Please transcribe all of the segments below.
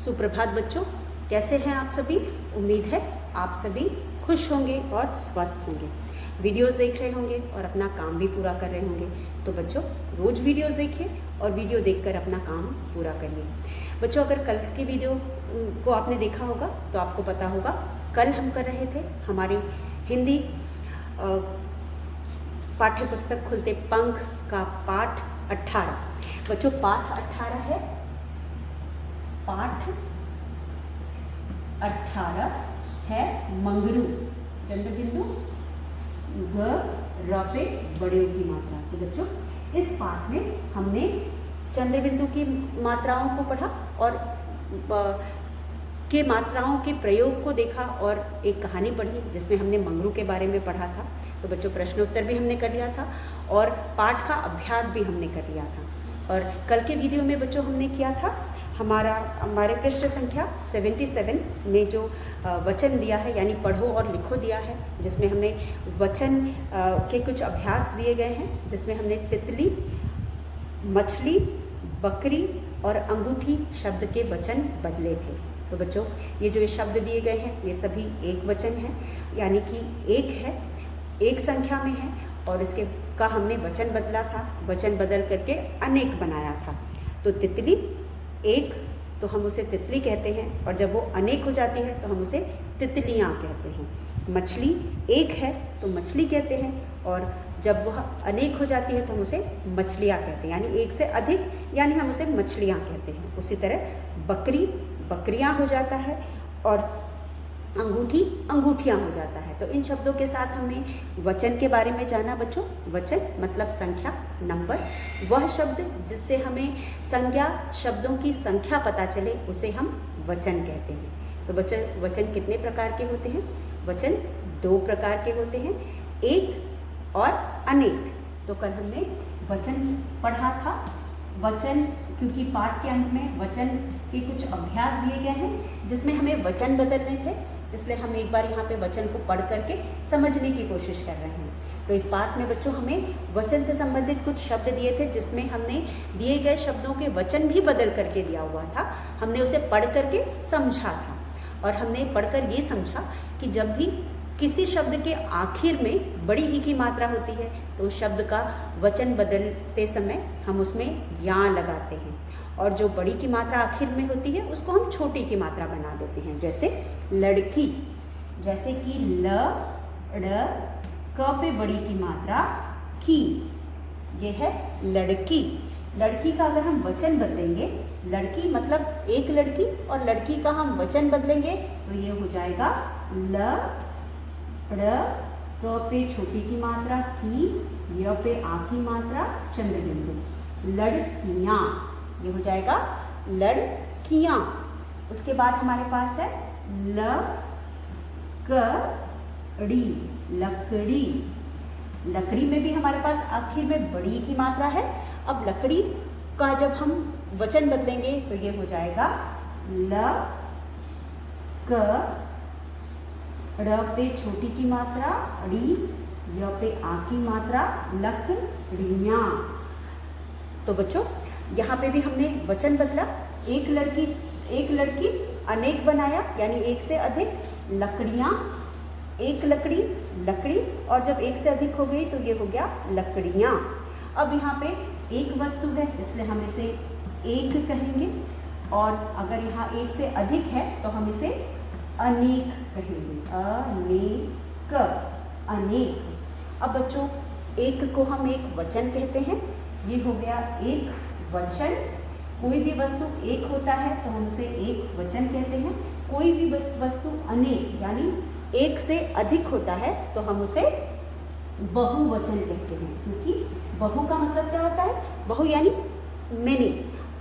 सुप्रभात बच्चों, कैसे हैं आप सभी। उम्मीद है आप सभी खुश होंगे और स्वस्थ होंगे, वीडियोस देख रहे होंगे और अपना काम भी पूरा कर रहे होंगे। तो बच्चों रोज़ वीडियोस देखिए और वीडियो देखकर अपना काम पूरा करिए। बच्चों अगर कल की वीडियो को आपने देखा होगा तो आपको पता होगा कल हम कर रहे थे हमारी हिंदी पाठ्य पुस्तक खुलते पंख का पाठ 18। बच्चों पाठ 18 है, पाठ 18 है मंगरू, चंद्र बिंदु ग र पे बड़े की मात्रा। तो बच्चों इस पाठ में हमने चंद्र बिंदु की मात्राओं को पढ़ा और के मात्राओं के प्रयोग को देखा और एक कहानी पढ़ी जिसमें हमने मंगरू के बारे में पढ़ा था। तो बच्चों प्रश्नोत्तर भी हमने कर लिया था और पाठ का अभ्यास भी हमने कर लिया था। और कल के वीडियो में बच्चों हमने किया था हमारे पृष्ठ संख्या 77 में जो वचन दिया है यानी पढ़ो और लिखो दिया है, जिसमें हमें वचन के कुछ अभ्यास दिए गए हैं, जिसमें हमने तितली, मछली, बकरी और अंगूठी शब्द के वचन बदले थे। तो बच्चों ये जो शब्द दिए गए हैं ये सभी एक वचन है, यानी कि एक है, एक संख्या में है और इसके का हमने वचन बदला था, वचन बदल करके अनेक बनाया था। तो तितली एक तो हम उसे तितली कहते हैं और जब वो अनेक हो जाती है तो हम उसे तितलियाँ कहते हैं। मछली एक है तो मछली कहते हैं और जब वह अनेक हो जाती है तो हम उसे मछलियाँ कहते हैं, यानी एक से अधिक, यानी हम उसे मछलियाँ कहते हैं। उसी तरह बकरी बकरियाँ हो जाता है और अंगूठी अंगूठियाँ हो जाता है। तो इन शब्दों के साथ हमने वचन के बारे में जाना। बच्चों वचन मतलब संख्या, नंबर, वह शब्द जिससे हमें संज्ञा शब्दों की संख्या पता चले उसे हम वचन कहते हैं। तो बच्चों वचन कितने प्रकार के होते हैं? वचन 2 प्रकार के होते हैं, एक और अनेक। तो कल हमने वचन पढ़ा था। वचन क्योंकि पाठ के अंत में वचन के कुछ अभ्यास दिए गए हैं जिसमें हमें वचन बदलने थे, इसलिए हम एक बार यहाँ पे वचन को पढ़ करके समझने की कोशिश कर रहे हैं। तो इस पाठ में बच्चों हमें वचन से संबंधित कुछ शब्द दिए थे जिसमें हमने दिए गए शब्दों के वचन भी बदल करके दिया हुआ था। हमने उसे पढ़ करके समझा था और हमने पढ़कर ये समझा कि जब भी किसी शब्द के आखिर में बड़ी ई की मात्रा होती है तो उस शब्द का वचन बदलते समय हम उसमें या लगाते हैं और जो बड़ी की मात्रा आखिर में होती है उसको हम छोटी की मात्रा बना देते हैं। जैसे लड़की, जैसे कि ल ड़ क पे बड़ी की मात्रा की, ये है लड़की। लड़की का अगर हम वचन बदलेंगे, लड़की मतलब एक लड़की, और लड़की का हम वचन बदलेंगे तो ये हो जाएगा ल ड़ क पे छोटी की मात्रा की, य पे आ की मात्रा चंद्र बिंदु, लड़कियाँ, ये हो जाएगा लड़कियाँ। उसके बाद हमारे पास है लकड़ी, लकड़ी। लकड़ी में भी हमारे पास आखिर में बड़ी की मात्रा है। अब लकड़ी का जब हम वचन बदलेंगे तो ये हो जाएगा र पे छोटी की मात्रा ड़ी, य पे आ की मात्रा लकड़ियाँ। तो बच्चों यहाँ पे भी हमने वचन बदला, एक लड़की अनेक बनाया यानी एक से अधिक, लकड़ियाँ, एक लकड़ी लकड़ी, और जब एक से अधिक हो गई तो ये हो गया लकड़ियाँ। अब यहाँ पे एक वस्तु है इसलिए हम इसे एक कहेंगे और अगर यहाँ एक से अधिक है तो हम इसे अनेक कहेंगे, अनेक, अनेक। अब बच्चों एक को हम एक वचन कहते हैं, ये हो गया एक वचन। कोई भी वस्तु एक होता है तो हम उसे एक वचन कहते हैं। कोई भी वस्तु अनेक यानी एक से अधिक होता है तो हम उसे बहुवचन कहते हैं, क्योंकि बहु का मतलब क्या होता है? बहु यानी मेनी,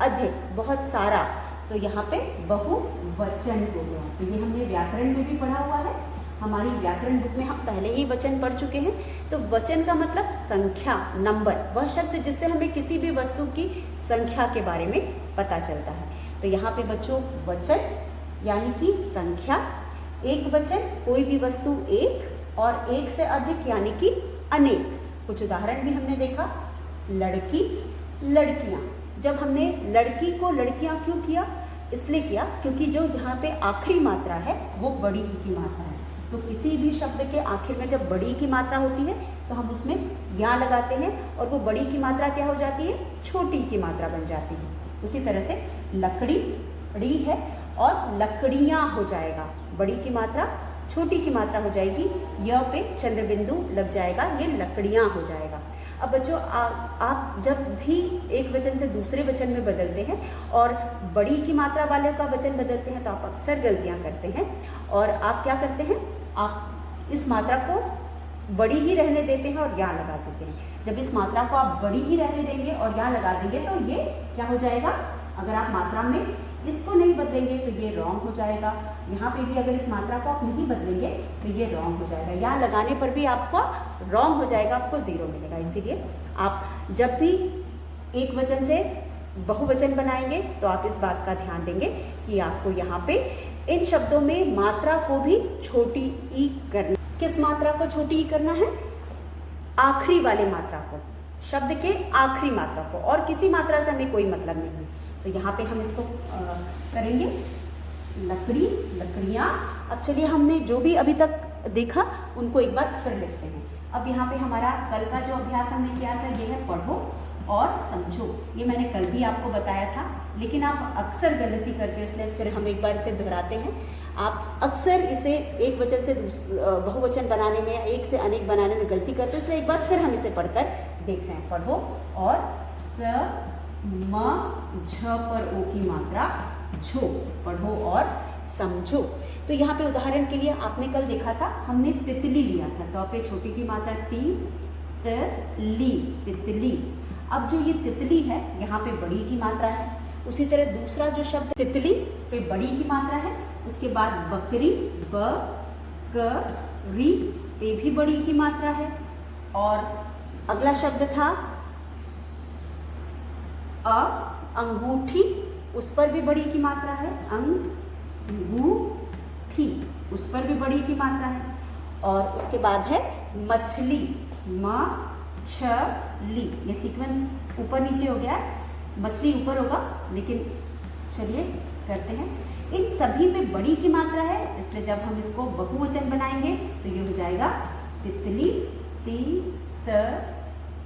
अधिक, बहुत सारा। तो यहाँ पे बहुवचन हो गया। तो ये हमने व्याकरण में भी पढ़ा हुआ है, हमारी व्याकरण बुक में हम पहले ही वचन पढ़ चुके हैं। तो वचन का मतलब संख्या, नंबर, वह शब्द जिससे हमें किसी भी वस्तु की संख्या के बारे में पता चलता है। तो यहाँ पे बच्चों वचन यानी कि संख्या, एक वचन, कोई भी वस्तु एक, और एक से अधिक यानी कि अनेक। कुछ उदाहरण भी हमने देखा, लड़की, लड़कियाँ। जब हमने लड़की को लड़कियाँ क्यों किया? इसलिए किया क्योंकि जो यहाँ पे आखिरी मात्रा है वो बड़ी ई की मात्रा है। तो किसी भी शब्द के आखिर में जब बड़ी की मात्रा होती है तो हम उसमें या लगाते हैं और वो बड़ी की मात्रा क्या हो जाती है, छोटी की मात्रा बन जाती है। उसी तरह से लकड़ी ड़ी है और लकड़ियाँ हो जाएगा, बड़ी की मात्रा छोटी की मात्रा हो जाएगी, य पे चंद्र बिंदु लग जाएगा, ये लकड़ियाँ हो जाएगा। अब बच्चों आप जब भी एक वचन से दूसरे वचन में बदलते हैं और बड़ी की मात्रा वाले का वचन बदलते हैं तो आप अक्सर गलतियाँ करते हैं और आप क्या करते हैं, आप इस मात्रा को बड़ी ही रहने देते हैं और यहाँ लगा देते हैं। जब इस मात्रा को आप बड़ी ही रहने देंगे और यहाँ लगा देंगे तो ये क्या हो जाएगा, अगर आप मात्रा में इसको नहीं बदलेंगे तो ये रॉन्ग हो जाएगा। यहाँ पे भी अगर इस मात्रा को आप नहीं बदलेंगे तो ये रॉन्ग हो जाएगा, यहाँ लगाने पर भी आपको रॉन्ग हो जाएगा, आपको 0 मिलेगा। इसीलिए आप जब भी एक वचन से बहुवचन बनाएंगे तो आप इस बात का ध्यान देंगे कि आपको यहाँ पे इन शब्दों में मात्रा को भी छोटी ई करना। किस मात्रा को छोटी ई करना है, आखिरी वाले मात्रा को, शब्द के आखिरी मात्रा को, और किसी मात्रा से हमें कोई मतलब नहीं है। तो यहाँ पे हम इसको करेंगे लकड़ी, लकड़ियाँ। अब चलिए हमने जो भी अभी तक देखा उनको एक बार फिर लिखते हैं। अब यहाँ पे हमारा कल का जो अभ्यास हमने किया था ये है पढ़ो और समझो। ये मैंने कल भी आपको बताया था, लेकिन आप अक्सर गलती करते हो, इसलिए फिर हम एक बार इसे दोहराते हैं। आप अक्सर इसे एक वचन से बहुवचन बनाने में या एक से अनेक बनाने में गलती करते हो, इसलिए एक बार फिर हम इसे पढ़कर देख रहे हैं। पढ़ो और स म झ पर ओ की मात्रा झो, पढ़ो और समझो। तो यहाँ पे उदाहरण के लिए आपने कल देखा था, हमने तितली लिया था, तो आप छोटी की मात्रा ती त ली, तितली। अब जो ये तितली है यहाँ पे बड़ी की मात्रा है। उसी तरह दूसरा जो शब्द तितली पे बड़ी की मात्रा है, उसके बाद बकरी ब क री पे भी बड़ी की मात्रा है। और अगला शब्द था अंगूठी, उस पर भी बड़ी की मात्रा है, अंगूठी, उस पर भी बड़ी की मात्रा है। और उसके बाद है मछली, म छ ली, ये सीक्वेंस ऊपर नीचे हो गया है, मछली ऊपर होगा, लेकिन चलिए करते हैं। इन सभी में बड़ी की मात्रा है, इसलिए जब हम इसको बहुवचन बनाएंगे तो ये हो जाएगा तितली, ती त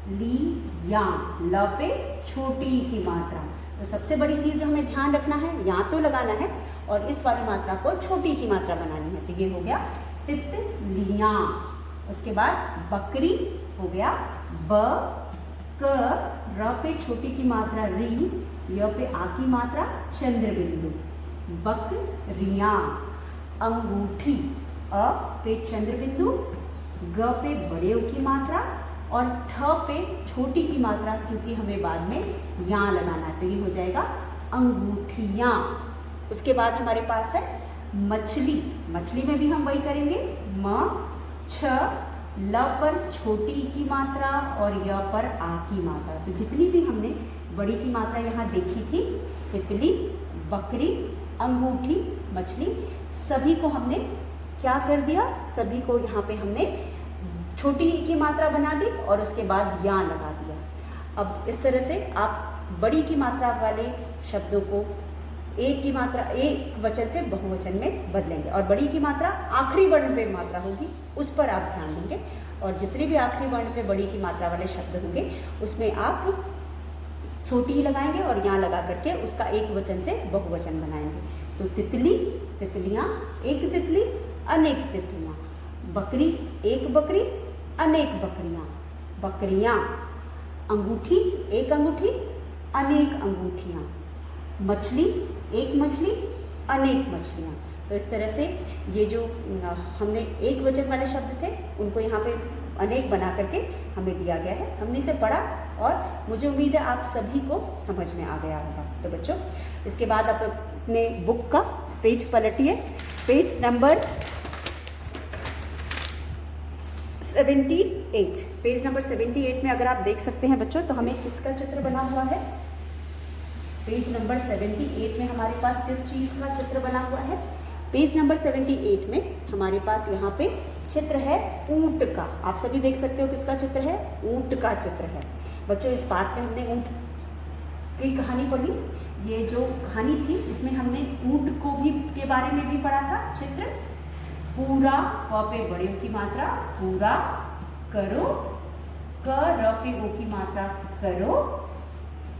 ली या, ल पे छोटी की मात्रा। तो सबसे बड़ी चीज़ जो हमें ध्यान रखना है, यहाँ तो लगाना है और इस वाली मात्रा को छोटी की मात्रा बनानी है। तो ये हो गया तितलियाँ। उसके बाद बकरी हो गया ब क र पे छोटी की मात्रा री, य पे आ की मात्रा चंद्र बिंदु, बकरियाँ। अंगूठी अ पे चंद्र बिंदु, ग पे बड़े ओ की मात्रा और ठ पे छोटी की मात्रा, क्योंकि हमें बाद में यहाँ लगाना है, तो ये हो जाएगा अंगूठियाँ। उसके बाद हमारे पास है मछली, मछली में भी हम वही करेंगे, म छ ल पर छोटी की मात्रा और य पर आ की मात्रा। तो जितनी भी हमने बड़ी की मात्रा यहाँ देखी थी, तितली, बकरी, अंगूठी, मछली, सभी को हमने क्या कर दिया, सभी को यहाँ पे हमने छोटी की मात्रा बना दी और उसके बाद या लगा दिया। अब इस तरह से आप बड़ी की मात्रा वाले शब्दों को एक की मात्रा, एक वचन से बहुवचन में बदलेंगे, और बड़ी की मात्रा आखिरी वर्ण पे मात्रा होगी, उस पर आप ध्यान देंगे। और जितने भी आखिरी वर्ण पे बड़ी की मात्रा वाले शब्द होंगे उसमें आप छोटी ही लगाएंगे और यहाँ लगा करके उसका एक वचन से बहुवचन बनाएंगे। तो तितली, तितलियाँ, एक तितली, अनेक तितलियाँ, बकरी, एक बकरी, अनेक बकरियाँ, बकरियाँ, अंगूठी, एक अंगूठी, अनेक अंगूठियाँ, मछली, एक मछली, अनेक मछलियाँ। तो इस तरह से ये जो हमने एक वचन वाले शब्द थे उनको यहाँ पे अनेक बना करके हमें दिया गया है। हमने इसे पढ़ा और मुझे उम्मीद है आप सभी को समझ में आ गया होगा। तो बच्चों, इसके बाद आप अपने बुक का पेज पलटिए, पेज नंबर 78, पेज नंबर 78 में अगर आप देख सकते हैं बच्चों, तो हमें किसका चित्र बना हुआ है। पेज नंबर 78 में हमारे पास किस चीज़ का चित्र बना हुआ है। पेज नंबर 78 में हमारे पास यहाँ पे चित्र है ऊंट का। आप सभी देख सकते हो किसका चित्र है, ऊंट का चित्र है। बच्चों, इस पाठ में हमने ऊंट की कहानी पढ़ी, ये जो कहानी थी इसमें हमने ऊंट को भी के बारे में भी पढ़ा था। चित्र पूरा, प पे बड़े ओ की मात्रा पूरा करो, क र पे ओ की मात्रा करो,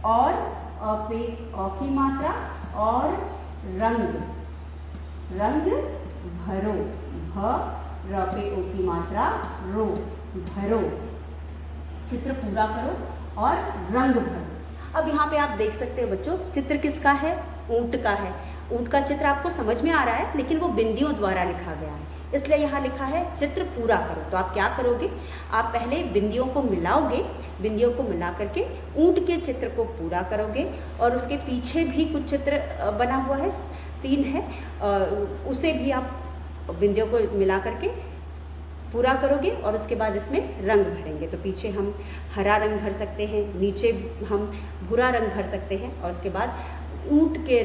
और अ पे अ की मात्रा, और रंग, रंग भरो, भ र पे ओ की मात्रा रो, भरो। चित्र पूरा करो और रंग भरो। अब यहाँ पे आप देख सकते हो बच्चों, चित्र किसका है? ऊंट का है। ऊंट का चित्र आपको समझ में आ रहा है, लेकिन वो बिंदियों द्वारा लिखा गया है, इसलिए यहाँ लिखा है चित्र पूरा करो। तो आप क्या करोगे? आप पहले बिंदियों को मिलाओगे, बिंदियों को मिला करके ऊंट के चित्र को पूरा करोगे, और उसके पीछे भी कुछ चित्र बना हुआ है, सीन है, उसे भी आप बिंदियों को मिला करके पूरा करोगे, और उसके बाद इसमें रंग भरेंगे। तो पीछे हम हरा रंग भर सकते हैं, नीचे हम भूरा रंग भर सकते हैं, और उसके बाद ऊंट के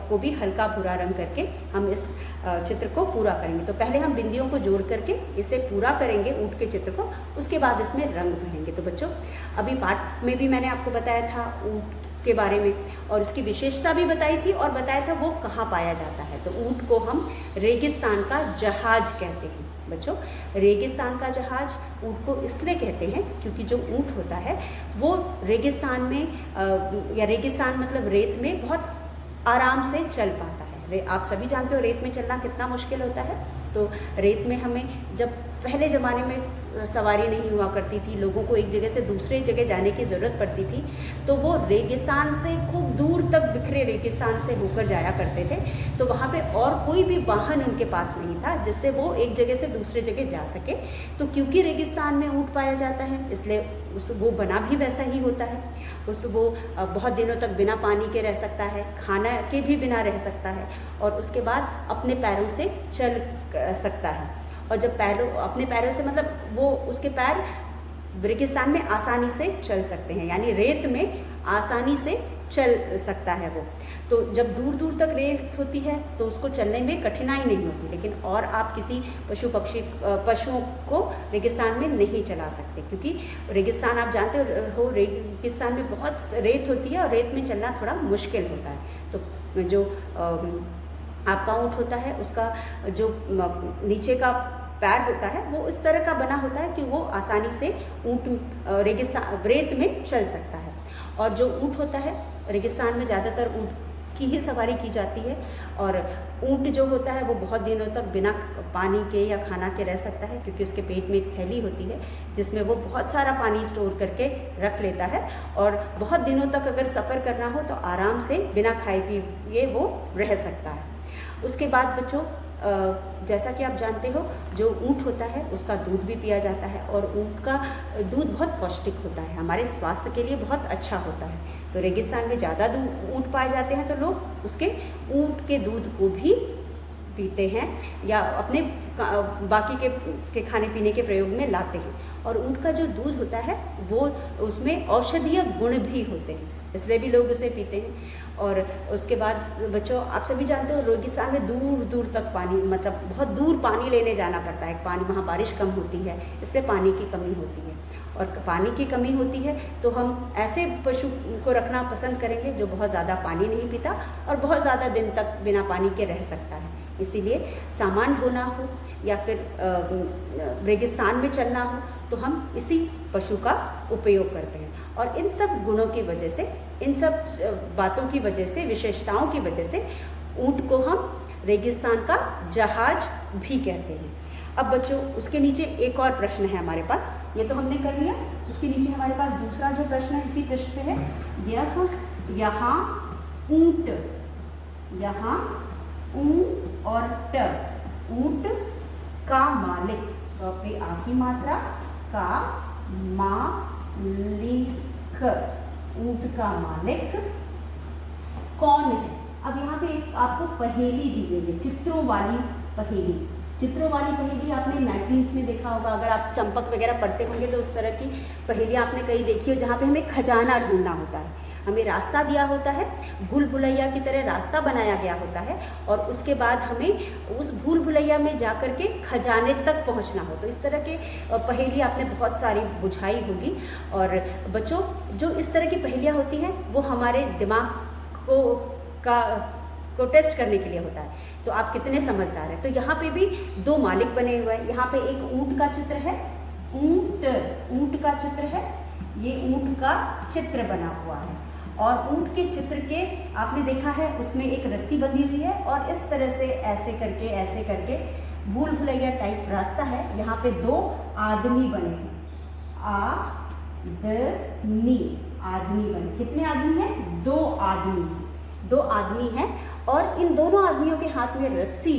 को भी हल्का भूरा रंग करके हम इस चित्र को पूरा करेंगे। तो पहले हम बिंदियों को जोड़ करके इसे पूरा करेंगे ऊंट के चित्र को, उसके बाद इसमें रंग भरेंगे। तो बच्चों, अभी पाठ में भी मैंने आपको बताया था ऊंट के बारे में, और उसकी विशेषता भी बताई थी, और बताया था वो कहाँ पाया जाता है। तो ऊंट को हम रेगिस्तान का जहाज कहते हैं। बच्चों, रेगिस्तान का जहाज ऊंट को इसलिए कहते हैं क्योंकि जो ऊंट होता है वो रेगिस्तान में या रेगिस्तान मतलब रेत में बहुत आराम से चल पाता है। आप सभी जानते हो रेत में चलना कितना मुश्किल होता है। तो रेत में हमें, जब पहले ज़माने में सवारी नहीं हुआ करती थी, लोगों को एक जगह से दूसरे जगह जाने की ज़रूरत पड़ती थी, तो वो रेगिस्तान से खूब दूर तक बिखरे रेगिस्तान से होकर जाया करते थे। तो वहाँ पे और कोई भी वाहन उनके पास नहीं था जिससे वो एक जगह से दूसरे जगह जा सके। तो क्योंकि रेगिस्तान में ऊँट पाया जाता है, इसलिए वो बना भी वैसा ही होता है। वो बहुत दिनों तक बिना पानी के रह सकता है, खाना के भी बिना रह सकता है, और उसके बाद अपने पैरों से चल सकता है। और जब अपने पैरों से मतलब वो उसके पैर रेगिस्तान में आसानी से चल सकते हैं, यानी रेत में आसानी से चल सकता है वो। तो जब दूर दूर तक रेत होती है तो उसको चलने में कठिनाई नहीं होती, लेकिन और आप किसी पशुओं को रेगिस्तान में नहीं चला सकते, क्योंकि रेगिस्तान आप जानते हो रेगिस्तान में बहुत रेत होती है और रेत में चलना थोड़ा मुश्किल होता है। तो जो आपका ऊँट होता है उसका जो नीचे का पैर होता है वो इस तरह का बना होता है कि वो आसानी से ऊँट रेत में चल सकता है। और जो ऊँट होता है रेगिस्तान में ज़्यादातर ऊँट की ही सवारी की जाती है, और ऊँट जो होता है वो बहुत दिनों तक बिना पानी के या खाना के रह सकता है, क्योंकि उसके पेट में एक थैली होती है जिसमें वो बहुत सारा पानी स्टोर करके रख लेता है, और बहुत दिनों तक अगर सफ़र करना हो तो आराम से बिना खाए पिए वो रह सकता है। उसके बाद बच्चों, जैसा कि आप जानते हो जो ऊँट होता है उसका दूध भी पिया जाता है, और ऊँट का दूध बहुत पौष्टिक होता है, हमारे स्वास्थ्य के लिए बहुत अच्छा होता है। तो रेगिस्तान में ज़्यादा ऊँट पाए जाते हैं तो लोग उसके ऊँट के दूध को भी पीते हैं या अपने बाकी के खाने पीने के प्रयोग में लाते हैं। और ऊँट का जो दूध होता है वो उसमें औषधीय गुण भी होते हैं, इसलिए भी लोग उसे पीते हैं। और उसके बाद बच्चों, आप सभी जानते हो रेगिस्तान में दूर दूर तक पानी, मतलब बहुत दूर पानी लेने जाना पड़ता है। पानी, वहाँ बारिश कम होती है, इसलिए पानी की कमी होती है, और पानी की कमी होती है तो हम ऐसे पशु को रखना पसंद करेंगे जो बहुत ज़्यादा पानी नहीं पीता और बहुत ज़्यादा दिन तक बिना पानी के रह सकता है। इसीलिए सामान ढोना हो या फिर रेगिस्तान में चलना हो तो हम इसी पशु का उपयोग करते हैं। और इन सब गुणों की वजह से, इन सब बातों की वजह से, विशेषताओं की वजह से ऊँट को हम रेगिस्तान का जहाज भी कहते हैं। अब बच्चों, उसके नीचे एक और प्रश्न है हमारे पास, ये तो हमने कर लिया। उसके नीचे हमारे पास दूसरा जो प्रश्न है इसी पृष्ठ पे है, यहाँ ऊँट, यहाँ ऊँ और ट, ऊँट का मालिक, पे आ की मात्रा, का मालिक, ऊँट का मालिक कौन है। अब यहाँ पे एक आपको पहेली दी गई है, चित्रों वाली पहेली। चित्रों वाली पहेली आपने मैगजीन्स में देखा होगा, अगर आप चंपक वगैरह पढ़ते होंगे तो उस तरह की पहेलियाँ आपने कहीं देखी हो, जहाँ पे हमें खजाना ढूंढना होता है, हमें रास्ता दिया होता है, भूल भुलैया की तरह रास्ता बनाया गया होता है, और उसके बाद हमें उस भूल भुलैया में जाकर के खजाने तक पहुंचना हो। तो इस तरह के पहेली आपने बहुत सारी बुझाई होगी। और बच्चों, जो इस तरह की पहेलियाँ होती हैं वो हमारे दिमाग को टेस्ट करने के लिए होता है। तो आप कितने समझदार हैं। तो यहाँ पे भी दो मालिक बने हुए हैं। यहाँ पे एक ऊंट का चित्र है, ऊंट का चित्र है, ये ऊंट का चित्र बना हुआ है। और ऊंट के चित्र के आपने देखा है उसमें एक रस्सी बंधी हुई है और इस तरह से ऐसे करके भूल भुलैया टाइप रास्ता है। यहाँ पे दो आदमी बने हैं, आदमी बने। कितने आदमी हैं? दो आदमी हैं और इन दोनों आदमियों के हाथ में रस्सी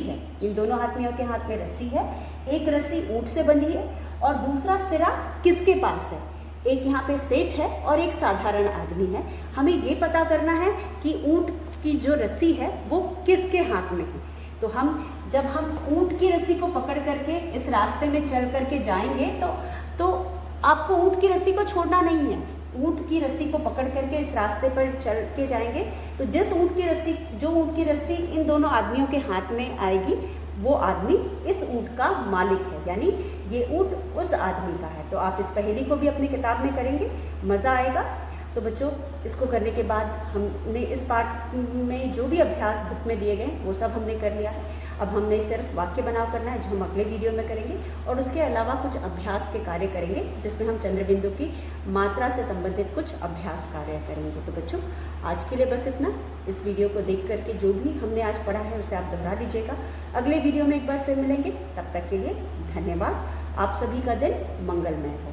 है। एक रस्सी ऊंट से बंधी है और दूसरा सिरा किसके पास है? एक यहाँ पे सेठ है और एक साधारण आदमी है। हमें ये पता करना है कि ऊंट की जो रस्सी है वो किसके हाथ में है। तो जब हम ऊंट की रस्सी को पकड़ करके इस रास्ते में चल करके जाएंगे तो आपको ऊंट की रस्सी को छोड़ना नहीं है। ऊंट की रस्सी को पकड़ करके इस रास्ते पर चल के जाएंगे तो जो ऊंट की रस्सी इन दोनों आदमियों के हाथ में आएगी वो आदमी इस ऊंट का मालिक है, यानी ये ऊंट उस आदमी का है। तो आप इस पहेली को भी अपनी किताब में करेंगे, मज़ा आएगा। तो बच्चों, इसको करने के बाद हमने इस पार्ट में जो भी अभ्यास बुक में दिए गए वो सब हमने कर लिया है। अब हमने सिर्फ वाक्य बनाव करना है जो हम अगले वीडियो में करेंगे और उसके अलावा कुछ अभ्यास के कार्य करेंगे जिसमें हम चंद्रबिंदु की मात्रा से संबंधित कुछ अभ्यास कार्य करेंगे। तो बच्चों, आज के लिए बस इतना। इस वीडियो को देख करके जो भी हमने आज पढ़ा है उसे आप दोहरा लीजिएगा। अगले वीडियो में एक बार फिर मिलेंगे, तब तक के लिए धन्यवाद। आप सभी का दिन मंगलमय हो।